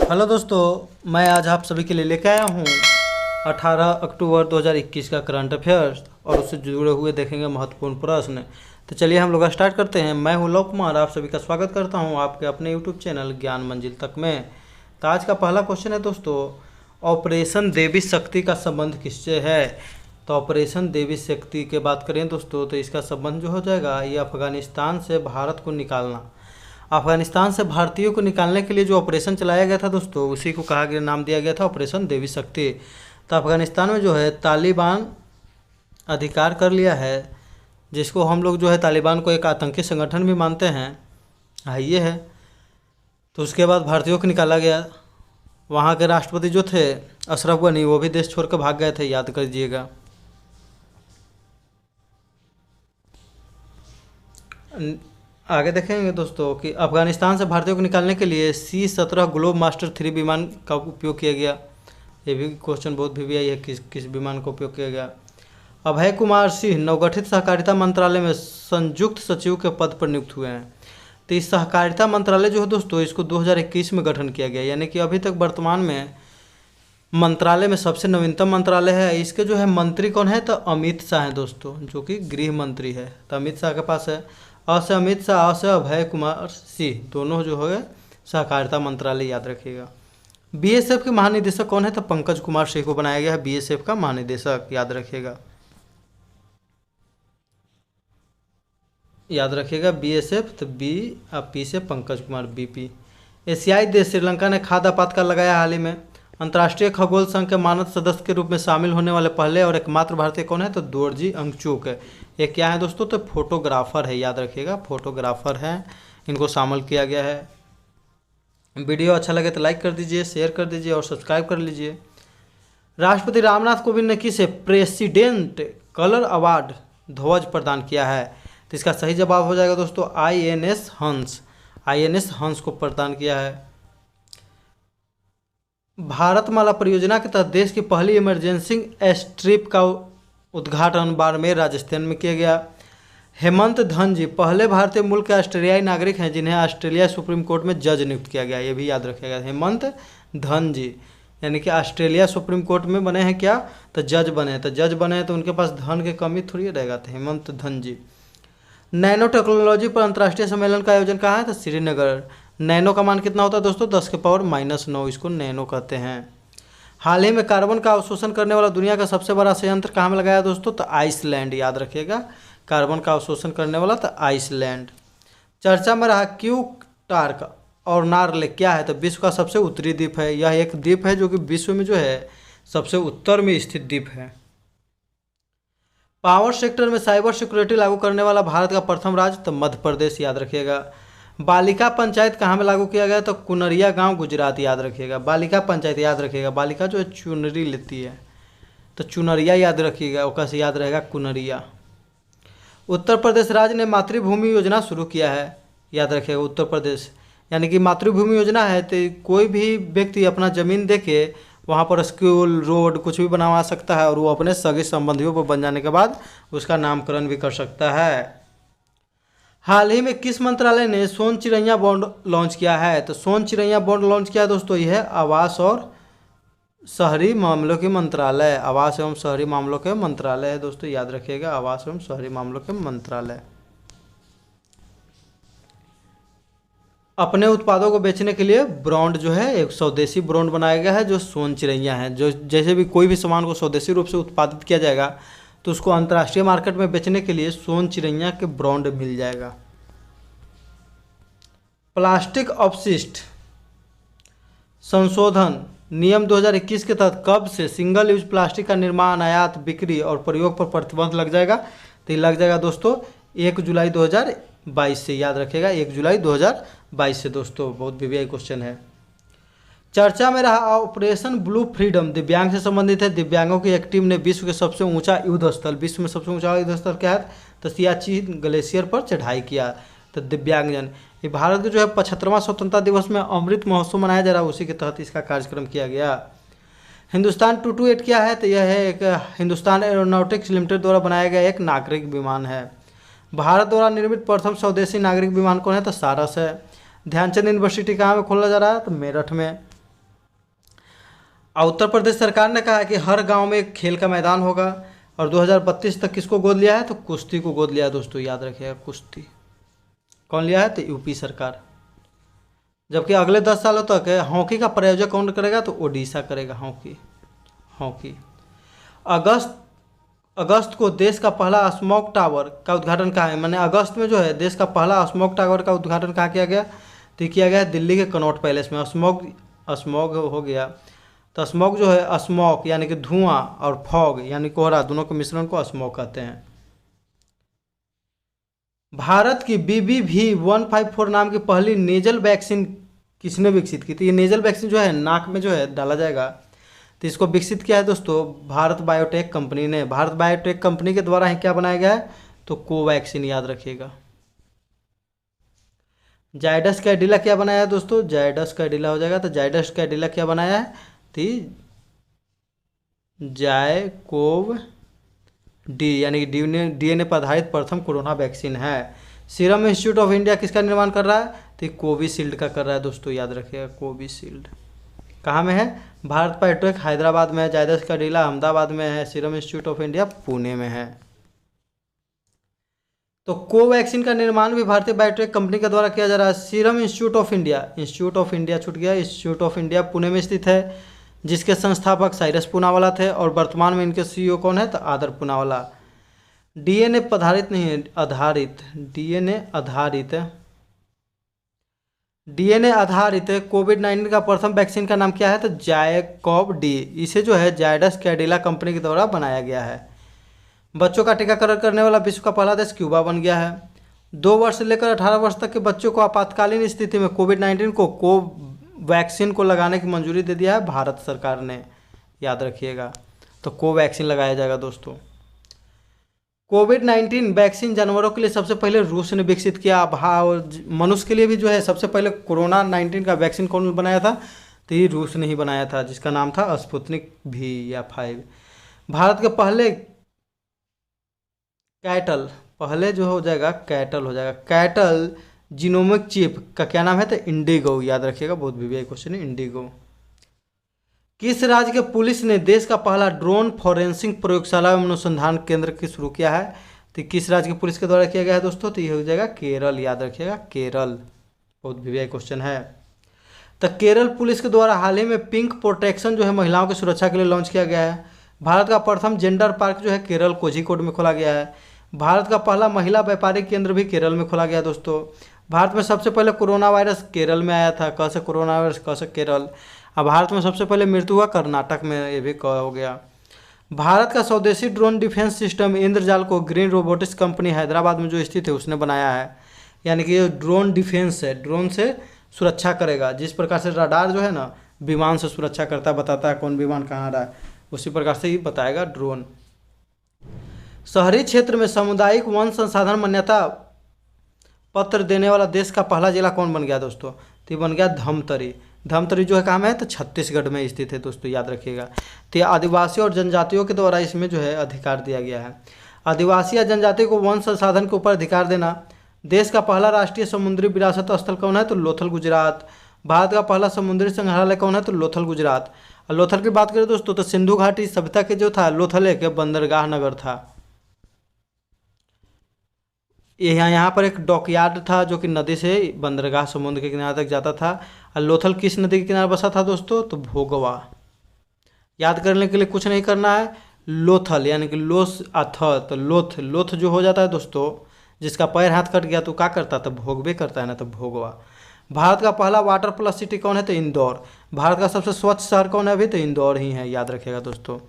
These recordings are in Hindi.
हेलो दोस्तों, मैं आज आप सभी के लिए लेकर आया हूँ 18 अक्टूबर 2021 का करंट अफेयर्स और उससे जुड़े हुए देखेंगे महत्वपूर्ण प्रश्न। तो चलिए हम लोग स्टार्ट करते हैं। मैं हूँ लव कुमार, आप सभी का स्वागत करता हूँ आपके अपने यूट्यूब चैनल ज्ञान मंजिल तक में। तो आज का पहला क्वेश्चन है दोस्तों, ऑपरेशन देवी शक्ति का संबंध किससे है? तो ऑपरेशन देवी शक्ति के बात करें दोस्तों तो इसका संबंध जो हो जाएगा ये अफगानिस्तान से भारत को निकालना। अफगानिस्तान से भारतीयों को निकालने के लिए जो ऑपरेशन चलाया गया था दोस्तों उसी को कहा गया, नाम दिया गया था ऑपरेशन देवी शक्ति। तो अफगानिस्तान में जो है तालिबान अधिकार कर लिया है, जिसको हम लोग जो है तालिबान को एक आतंकी संगठन भी मानते हैं, ये है। तो उसके बाद भारतीयों को निकाला गया। वहाँ के राष्ट्रपति जो थे अशरफ गनी, वो भी देश छोड़ कर भाग गए थे, याद कर लीजिएगा। आगे देखेंगे दोस्तों कि अफगानिस्तान से भारतीयों को निकालने के लिए C-17 ग्लोब मास्टर 3 विमान का उपयोग किया गया। ये भी क्वेश्चन बहुत भी आई है, किस विमान का उपयोग किया गया। अभय कुमार सिंह नवगठित सहकारिता मंत्रालय में संयुक्त सचिव के पद पर नियुक्त हुए हैं। तो इस सहकारिता मंत्रालय जो है दोस्तों इसको 2021 में गठन किया गया, यानी कि अभी तक वर्तमान में मंत्रालय में सबसे नवीनतम मंत्रालय है। इसके जो है मंत्री कौन है? तो अमित शाह हैं दोस्तों, जो कि गृह मंत्री है। तो अमित शाह के पास है। अ से अमित शाह, अ से अभय कुमार सिंह, दोनों जो हो गए सहकारिता मंत्रालय, याद रखिएगा। बीएसएफ के महानिदेशक कौन है? तो पंकज कुमार सिंह को बनाया गया है बीएसएफ का महानिदेशक, याद रखिएगा। याद रखिएगा बीएसएफ, तो बी और पी से पंकज कुमार, बीपी। एशियाई देश श्रीलंका ने खाद्य आपातकाल लगाया हाल ही में। अंतर्राष्ट्रीय खगोल संघ के मानद सदस्य के रूप में शामिल होने वाले पहले और एकमात्र भारतीय कौन है? तो दोरजी अंगचूक है। ये क्या है दोस्तों? तो फोटोग्राफर है, याद रखिएगा, फोटोग्राफर है, इनको शामिल किया गया है। वीडियो अच्छा लगे तो लाइक कर दीजिए, शेयर कर दीजिए और सब्सक्राइब कर लीजिए। राष्ट्रपति रामनाथ कोविंद ने किसे प्रेसिडेंट कलर अवार्ड ध्वज प्रदान किया है? तो इसका सही जवाब हो जाएगा दोस्तों INS हंस, INS हंस को प्रदान किया है। भारतमाला परियोजना के तहत देश की पहली इमरजेंसी एयरस्ट्रिप का उद्घाटन बाड़मेर राजस्थान में किया गया। हेमंत धन जी पहले भारतीय मूल के ऑस्ट्रेलियाई नागरिक हैं जिन्हें ऑस्ट्रेलिया सुप्रीम कोर्ट में जज नियुक्त किया गया, ये भी याद रखिएगा। हेमंत धन जी यानी कि ऑस्ट्रेलिया सुप्रीम कोर्ट में बने हैं क्या? तो जज बने हैं। तो जज बने हैं तो उनके पास धन की कमी थोड़ी रहेगा। तो हेमंत धन जी। नैनो टेक्नोलॉजी पर अंतर्राष्ट्रीय सम्मेलन का आयोजन कहाँ है? तो श्रीनगर। नैनो का मान कितना होता है दोस्तों? 10⁻⁻⁹, इसको नैनो कहते हैं। हाल ही में कार्बन का अवशोषण करने वाला दुनिया का सबसे बड़ा संयंत्र कहाँ में लगाया दोस्तों? तो आइसलैंड, याद रखिएगा, कार्बन का अवशोषण करने वाला तो आइसलैंड। चर्चा में रहा क्यूटार्क और नार्ले क्या है? तो विश्व का सबसे उत्तरी द्वीप है। यह एक द्वीप है जो कि विश्व में जो है सबसे उत्तर में स्थित द्वीप है। पावर सेक्टर में साइबर सिक्योरिटी लागू करने वाला भारत का प्रथम राज्य? तो मध्य प्रदेश, याद रखिएगा। बालिका पंचायत कहाँ में लागू किया गया? तो कुनरिया गांव, गुजरात, याद रखिएगा। बालिका पंचायत, याद रखिएगा, बालिका जो है चुनरी लेती है तो चुनरिया याद रखिएगा, ओका से याद रहेगा कुनरिया। उत्तर प्रदेश राज्य ने मातृभूमि योजना शुरू किया है, याद रखिएगा। उत्तर प्रदेश यानी कि मातृभूमि योजना है तो कोई भी व्यक्ति अपना ज़मीन दे के वहाँ पर स्कूल, रोड कुछ भी बनवा सकता है और वो अपने सगे संबंधियों पर बन जाने के बाद उसका नामकरण भी कर सकता है। हाल ही में किस मंत्रालय ने सोन चिड़ैया बॉन्ड लॉन्च किया है? तो सोन चिड़ैया बॉन्ड लॉन्च किया दोस्तों यह है आवास और शहरी मामलों के मंत्रालय, आवास एवं शहरी मामलों के मंत्रालय है दोस्तों, याद रखिएगा, आवास एवं शहरी मामलों के मंत्रालय। अपने उत्पादों को बेचने के लिए ब्रांड जो है एक स्वदेशी ब्रांड बनाया गया है जो सोन चिड़ैया है। जो जैसे भी कोई भी सामान को स्वदेशी रूप से उत्पादित किया जाएगा तो उसको अंतर्राष्ट्रीय मार्केट में बेचने के लिए सोन चिड़ैया के ब्रांड मिल जाएगा। प्लास्टिक अपशिष्ट संशोधन नियम 2021 के तहत कब से सिंगल यूज प्लास्टिक का निर्माण, आयात, बिक्री और प्रयोग पर प्रतिबंध लग जाएगा? तो ये लग जाएगा दोस्तों 1 जुलाई 2022 से, याद रखिएगा, 1 जुलाई 2022 से दोस्तों। बहुत वीवीआई क्वेश्चन है। चर्चा में रहा ऑपरेशन ब्लू फ्रीडम दिव्यांग से संबंधित है। दिव्यांगों की एक टीम ने विश्व के सबसे ऊंचा युद्ध स्थल, विश्व में सबसे ऊंचा युद्ध स्थल क्या है? तो सियाचिन ग्लेशियर पर चढ़ाई किया। तो दिव्यांगजन, ये भारत के जो है 75वां स्वतंत्रता दिवस में अमृत महोत्सव मनाया जा रहा है, उसी के तहत इसका कार्यक्रम किया गया। हिंदुस्तान 228 क्या है? तो यह है एक हिंदुस्तान एरोनॉटिक्स लिमिटेड द्वारा बनाया गया एक नागरिक विमान है। भारत द्वारा निर्मित प्रथम स्वदेशी नागरिक विमान कौन है? तो सारस है। ध्यानचंद यूनिवर्सिटी कहाँ में खोला जा रहा है? तो मेरठ में। और उत्तर प्रदेश सरकार ने कहा है कि हर गांव में एक खेल का मैदान होगा। और 2032 तक किसको गोद लिया है? तो कुश्ती को गोद लिया है दोस्तों, याद रखिएगा। कुश्ती कौन लिया है? तो यूपी सरकार। जबकि अगले 10 सालों तक हॉकी का प्रायोजक कौन करेगा? तो ओडिशा करेगा हॉकी। अगस्त को देश का पहला स्मोक टावर का उद्घाटन कहाँ है? मैंने अगस्त में जो है देश का पहला स्मोक टावर का उद्घाटन कहाँ किया गया? तो किया गया दिल्ली के कनॉट पैलेस में। स्मोक हो गया, तो स्मोक जो है, स्मोक यानी कि धुआं और फॉग यानी कोहरा, दोनों के मिश्रण को स्मोक कहते हैं। भारत की BBV154 नाम की पहली नेजल वैक्सीन किसने विकसित की थी? ये नेजल वैक्सीन जो है नाक में जो है डाला जाएगा, तो इसको विकसित किया है दोस्तों भारत बायोटेक कंपनी ने। भारत बायोटेक कंपनी के द्वारा ही क्या बनाया गया है? तो कोवैक्सीन, याद रखिएगा। जायडस कैडिला क्या बनाया है दोस्तों? जायडस कैडिला हो जाएगा। तो जायडस कैडिला क्या बनाया है? तो जायकोव डी यानी कि DNA पर आधारित प्रथम कोरोना वैक्सीन है। सीरम इंस्टीट्यूट ऑफ इंडिया किसका निर्माण कर रहा है? तो कोविशील्ड का कर रहा है दोस्तों, याद रखिएगा। कोविशील्ड कहाँ में है? भारत बायोटेक हैदराबाद में है, जायडस कैडिला अहमदाबाद में है, serum institute of India Pune में है। तो कोवैक्सीन का निर्माण भी भारतीय बायोटेक कंपनी के द्वारा किया जा रहा है। सीरम इंस्टीट्यूट ऑफ इंडिया छूट गया, इंस्टीट्यूट ऑफ इंडिया पुणे में स्थित है, जिसके संस्थापक साइरस पूनावाला थे और वर्तमान में इनके CEO कौन है? तो आदर पूनावाला। DNA आधारित नहीं है, DNA आधारित कोविड-19 का प्रथम वैक्सीन का नाम क्या है? तो जायकोव डी। इसे जो है जायडस कैडिला कंपनी के द्वारा बनाया गया है। बच्चों का टीकाकरण करने वाला विश्व का पहला देश क्यूबा बन गया है। 2 वर्ष से लेकर 18 वर्ष तक के बच्चों को आपातकालीन स्थिति में कोविड-19 को वैक्सीन को लगाने की मंजूरी दे दिया है भारत सरकार ने, याद रखिएगा। तो कोवैक्सीन लगाया जाएगा दोस्तों। कोविड-19 वैक्सीन जानवरों के लिए सबसे पहले रूस ने विकसित किया। मनुष्य के लिए भी जो है सबसे पहले कोरोना-19 का वैक्सीन कौन बनाया था? तो ये रूस ने ही बनाया था, जिसका नाम था स्पुतनिक V या 5। भारत के पहले जो हो जाएगा कैटल जीनोमिक चिप का क्या नाम है? तो इंडिगो, याद रखिएगा। बहुत भी क्वेश्चन है, इंडिगो। किस राज्य के पुलिस ने देश का पहला ड्रोन फॉरेंसिक प्रयोगशाला एवं अनुसंधान केंद्र की शुरू किया है? तो किस राज्य के पुलिस के द्वारा किया गया है दोस्तों? तो ये हो जाएगा केरल, याद रखिएगा। केरल बहुत भी क्वेश्चन है। तो केरल पुलिस के द्वारा हाल ही में पिंक प्रोटेक्शन जो है महिलाओं की सुरक्षा के लिए लॉन्च किया गया है। भारत का प्रथम जेंडर पार्क जो है केरल कोझिकोड में खोला गया है। भारत का पहला महिला व्यापारिक केंद्र भी केरल में खोला गया दोस्तों। भारत में सबसे पहले कोरोना वायरस केरल में आया था। कैसे कोरोना वायरस, कैसे केरल। अब भारत में सबसे पहले मृत्यु हुआ कर्नाटक में, ये भी हो गया। भारत का स्वदेशी ड्रोन डिफेंस सिस्टम इंद्रजाल को ग्रीन रोबोटिक्स कंपनी हैदराबाद में जो स्थित है उसने बनाया है। यानी कि ये ड्रोन डिफेंस है, ड्रोन से सुरक्षा करेगा। जिस प्रकार से रडार जो है ना विमान से सुरक्षा करता है, बताता है कौन विमान कहाँ आ रहा है, उसी प्रकार से ही बताएगा ड्रोन। शहरी क्षेत्र में सामुदायिक वन संसाधन मान्यता पत्र देने वाला देश का पहला जिला कौन बन गया दोस्तों? तो ये बन गया धमतरी। धमतरी जो है कहाँ में है? तो छत्तीसगढ़ में स्थित है दोस्तों, याद रखिएगा। तो ये आदिवासी और जनजातियों के द्वारा इसमें जो है अधिकार दिया गया है। आदिवासी या जनजाति को वन संसाधन के ऊपर अधिकार देना। देश का पहला राष्ट्रीय समुद्री विरासत स्थल कौन है? तो लोथल, गुजरात। भारत का पहला समुद्री संग्रहालय कौन है? तो लोथल, गुजरात। और लोथल की बात करें दोस्तों तो सिंधु घाटी सभ्यता के जो था लोथल एक बंदरगाह नगर था। यहाँ पर एक डॉकयार्ड था जो कि नदी से बंदरगाह समुद्र के किनारे तक जाता था। और लोथल किस नदी के किनारे बसा था दोस्तों? तो भोगवा। याद करने के लिए कुछ नहीं करना है। लोथल यानी कि लोस अथ, तो लोथ जो हो जाता है दोस्तों, जिसका पैर हाथ कट गया तो क्या करता? तो भोगवे करता है ना, तो भोगवा। भारत का पहला वाटर प्लस सिटी कौन है? तो इंदौर। भारत का सबसे स्वच्छ शहर कौन है? अभी तो इंदौर ही है, याद रखिएगा दोस्तों।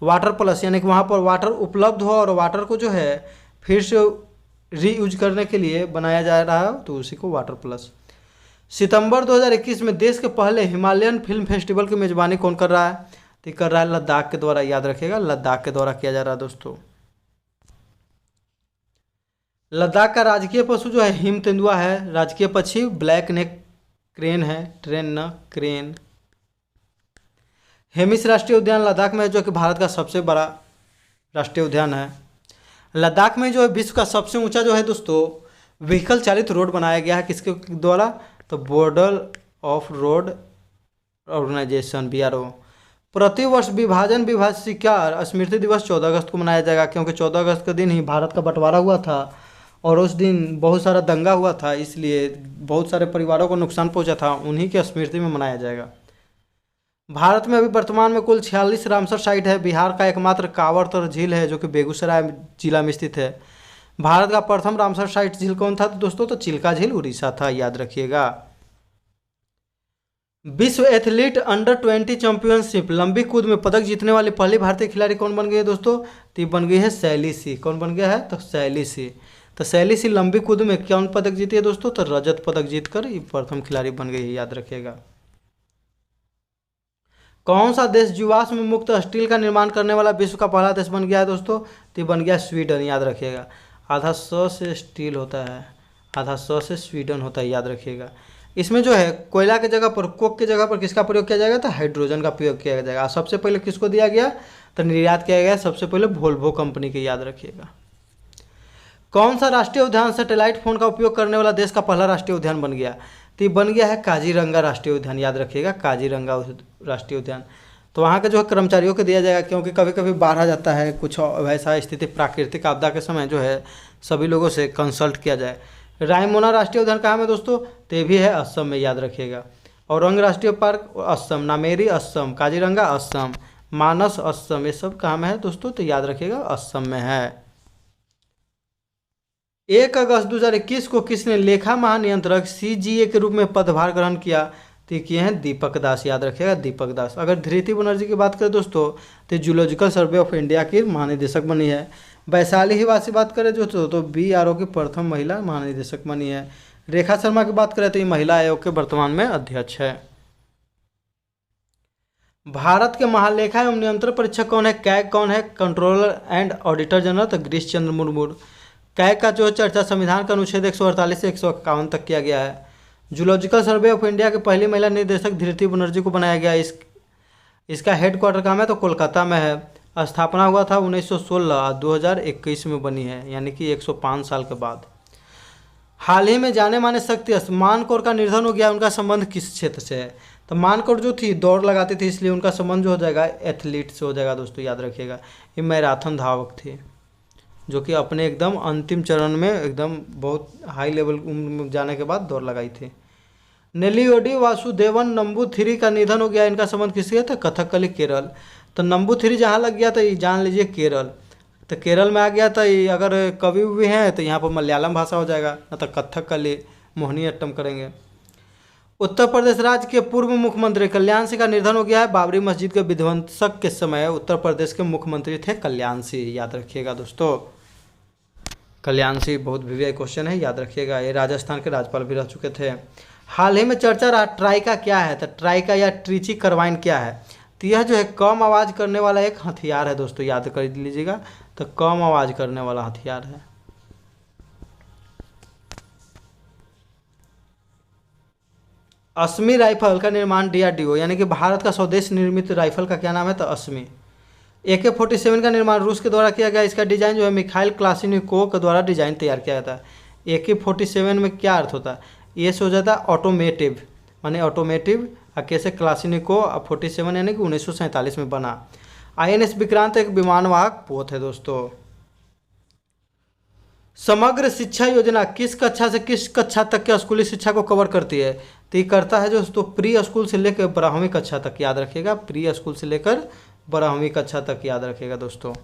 वाटर प्लस यानी कि वहाँ पर वाटर उपलब्ध हो और वाटर को जो है फिर से रीयूज करने के लिए बनाया जा रहा है, तो उसी को वाटर प्लस। सितंबर 2021 में देश के पहले हिमालयन फिल्म फेस्टिवल की मेजबानी कौन कर रहा है? तो कर रहा है लद्दाख के द्वारा, याद रखिएगा। लद्दाख के द्वारा किया जा रहा है दोस्तों। लद्दाख का राजकीय पशु जो है हिम तेंदुआ है। राजकीय पक्षी ब्लैक नेक क्रेन है, क्रेन। हेमिस राष्ट्रीय उद्यान लद्दाख में है, जो कि भारत का सबसे बड़ा राष्ट्रीय उद्यान है। लद्दाख में जो है विश्व का सबसे ऊंचा जो है दोस्तों व्हीकल चालित रोड बनाया गया है, किसके द्वारा? तो Border of Road Organisation BRO। प्रतिवर्ष विभाजन विभाजिकार स्मृति दिवस 14 अगस्त को मनाया जाएगा, क्योंकि 14 अगस्त के दिन ही भारत का बंटवारा हुआ था और उस दिन बहुत सारा दंगा हुआ था, इसलिए बहुत सारे परिवारों को नुकसान पहुंचा था, उन्हीं की स्मृति में मनाया जाएगा। भारत में अभी वर्तमान में कुल 46 रामसर साइट है। बिहार का एकमात्र कांवरतर झील है जो कि बेगूसराय जिला में स्थित है। भारत का प्रथम रामसर साइट झील कौन था तो दोस्तों, तो चिल्का झील उड़ीसा था, याद रखिएगा। विश्व एथलीट अंडर 20 चैंपियनशिप लंबी कूद में पदक जीतने वाली पहली भारतीय खिलाड़ी कौन बन गई है दोस्तों, तो ये बन गई है शैली सिंह। कौन बन गया है, तो शैली सिंह। तो शैली सिंह लंबी कूद में कौन पदक जीती है दोस्तों, तो रजत पदक जीतकर ये प्रथम खिलाड़ी बन गई है, याद रखिएगा। कौन सा देश जीवाश्म मुक्त स्टील का निर्माण करने वाला विश्व का पहला देश बन गया है दोस्तों, तो ये बन गया स्वीडन, याद रखिएगा। आधा 100 से स्टील होता है, आधा 100 से स्वीडन होता है, याद रखिएगा। इसमें जो है कोयला के जगह पर, कोक की जगह पर किसका प्रयोग किया जाएगा, तो हाइड्रोजन का प्रयोग किया जाएगा। सबसे पहले किसको दिया गया, तो निर्यात किया गया सबसे पहले वोल्वो कंपनी के, याद रखिएगा। कौन सा राष्ट्रीय उद्यान सैटेलाइट फोन का उपयोग करने वाला देश का पहला राष्ट्रीय उद्यान बन गया, तो ये बन गया है काजीरंगा राष्ट्रीय उद्यान, याद रखिएगा, काजीरंगा राष्ट्रीय उद्यान। तो वहाँ के जो है कर्मचारियों को दिया जाएगा, क्योंकि कभी कभी बाढ़ आ जाता है, कुछ वैसा स्थिति प्राकृतिक आपदा के समय जो है सभी लोगों से कंसल्ट किया जाए। रायमोना राष्ट्रीय उद्यान कहाँ में दोस्तों, तो ये भी है असम में, याद रखिएगा। औरंग राष्ट्रीय पार्क असम, नामेरी असम, काजीरंगा असम, मानस असम, ये सब कहाँ में है दोस्तों, तो याद रखिएगा असम में है। 1 अगस्त 2021 को किसने लेखा महानियंत्रक CGA के रूप में पदभार ग्रहण किया, तो किए हैं दीपक दास, याद रखिएगा, दीपक दास। अगर धृति बनर्जी की बात करें दोस्तों, तो जूलॉजिकल सर्वे ऑफ इंडिया की महानिदेशक बनी है। वैशाली ही बात करें जो तो BRO की प्रथम महिला महानिदेशक बनी है। रेखा शर्मा की बात करें तो ये महिला आयोग के वर्तमान में अध्यक्ष है। भारत के महालेखा एवं नियंत्रण परीक्षक कौन है, कैग कौन है, कंट्रोलर एंड ऑडिटर जनरल, तो गिरीश चंद्र मुर्मू। कैग का जो चर्चा संविधान का अनुच्छेद 148 से 151 तक किया गया है। जूलॉजिकल सर्वे ऑफ इंडिया की पहली महिला निदेशक धृति बनर्जी को बनाया गया। इसका हेडक्वार्टर कहाँ है, तो कोलकाता में है। स्थापना हुआ था 1916, 2021 में बनी है, यानी कि 105 साल के बाद। हाल ही में जाने माने शक्ति मानकौर का निधन हो गया। उनका संबंध किस क्षेत्र से है, तो मानकौर जो थी दौड़ लगाती थी, इसलिए उनका संबंध जो हो जाएगा एथलीट से हो जाएगा दोस्तों, याद रखिएगा। ये मैराथन धावक थी जो कि अपने एकदम अंतिम चरण में एकदम बहुत हाई लेवल में जाने के बाद दौड़ लगाई थी। नेल्लियोडी वासुदेवन नंबूथिरी का निधन हो गया। इनका संबंध किससे था, कथकली केरल। तो नंबूथिरी जहाँ लग गया तो ये जान लीजिए केरल। तो केरल में आ गया तो ये अगर कवि भी हैं तो यहाँ पर मलयालम भाषा हो जाएगा, न तो कथकली मोहिनीअट्टम करेंगे। उत्तर प्रदेश राज्य के पूर्व मुख्यमंत्री कल्याण सिंह का निधन हो गया है। बाबरी मस्जिद के विध्वंसक के समय उत्तर प्रदेश के मुख्यमंत्री थे कल्याण सिंह, याद रखिएगा दोस्तों। कल्याण सिंह बहुत वीवीआई क्वेश्चन है, याद रखिएगा। ये राजस्थान के राज्यपाल भी रह चुके थे। हाल ही में चर्चा रहा ट्राइका क्या है, तो ट्राइका या ट्रिची कार्बाइन क्या है, तो यह जो है कम आवाज़ करने वाला एक हथियार है दोस्तों, याद कर लीजिएगा। तो कम आवाज़ करने वाला हथियार है। अस्मी राइफल का निर्माण DRDO यानी कि भारत का स्वदेश निर्मित राइफल का क्या नाम है, तो अस्मी। AK-47 का निर्माण रूस के द्वारा किया गया। इसका डिजाइन जो है मिखाइल क्लाशिनिकोव के द्वारा डिजाइन तैयार किया जाता है। AK-47 में क्या अर्थ होता है, ये से हो जाता है ऑटोमेटिव, माने ऑटोमेटिव। कैसे क्लाशिनिकोव 47 यानी कि 1947 में बना। INS विक्रांत एक विमानवाहक पोत है दोस्तों। समग्र शिक्षा योजना किस कक्षा से किस कक्षा तक के स्कूली शिक्षा को कवर करती है, तो ये करता है दोस्तों प्री स्कूल से लेकर 12वीं कक्षा तक, याद रखिएगा। प्री स्कूल से लेकर 12वीं कक्षा तक, याद रखिएगा दोस्तों।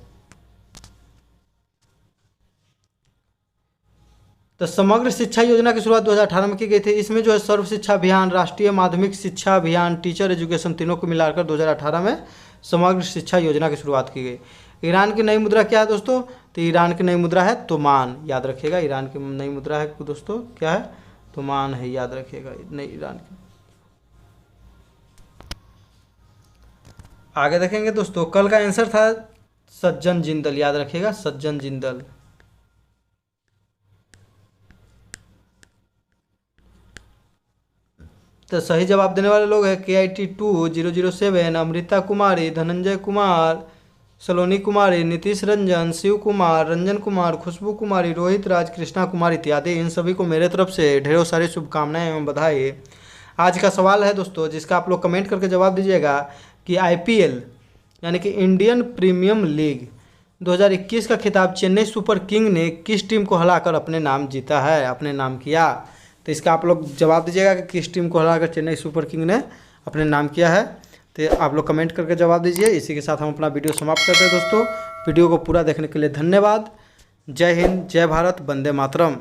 तो समग्र शिक्षा योजना की शुरुआत 2018 में की गई थी। इसमें जो है सर्व शिक्षा अभियान, राष्ट्रीय माध्यमिक शिक्षा अभियान, टीचर एजुकेशन, तीनों को मिलाकर 2018 में समग्र शिक्षा योजना की शुरुआत की गई। ईरान की नई मुद्रा क्या है दोस्तों, तो ईरान की नई मुद्रा है तुमान, याद रखिएगा। ईरान की नई मुद्रा है दोस्तों क्या है, तुमान है, याद रखिएगा। नई ईरान की आगे देखेंगे दोस्तों। कल का आंसर था सज्जन जिंदल, याद रखिएगा, सज्जन जिंदल। तो सही जवाब देने वाले लोग हैं KIT 2007, अमृता कुमारी, धनंजय कुमार, सलोनी कुमारी, नीतीश रंजन, शिव कुमार, रंजन कुमार, खुशबू कुमारी, रोहित राज, कृष्णा कुमार इत्यादि। इन सभी को मेरे तरफ से ढेरों सारी शुभकामनाएं एवं बधाई। आज का सवाल है दोस्तों जिसका आप लोग कमेंट करके जवाब दीजिएगा कि आईपीएल यानी कि इंडियन प्रीमियम लीग 2021 का खिताब चेन्नई सुपर किंग ने किस टीम को हराकर अपने नाम जीता है, अपने नाम किया। तो इसका आप लोग जवाब दीजिएगा कि किस टीम को हराकर चेन्नई सुपर किंग ने अपने नाम किया है। तो आप लोग कमेंट करके जवाब दीजिए। इसी के साथ हम अपना वीडियो समाप्त करते हैं दोस्तों। वीडियो को पूरा देखने के लिए धन्यवाद। जय हिंद, जय भारत, वंदे मातरम।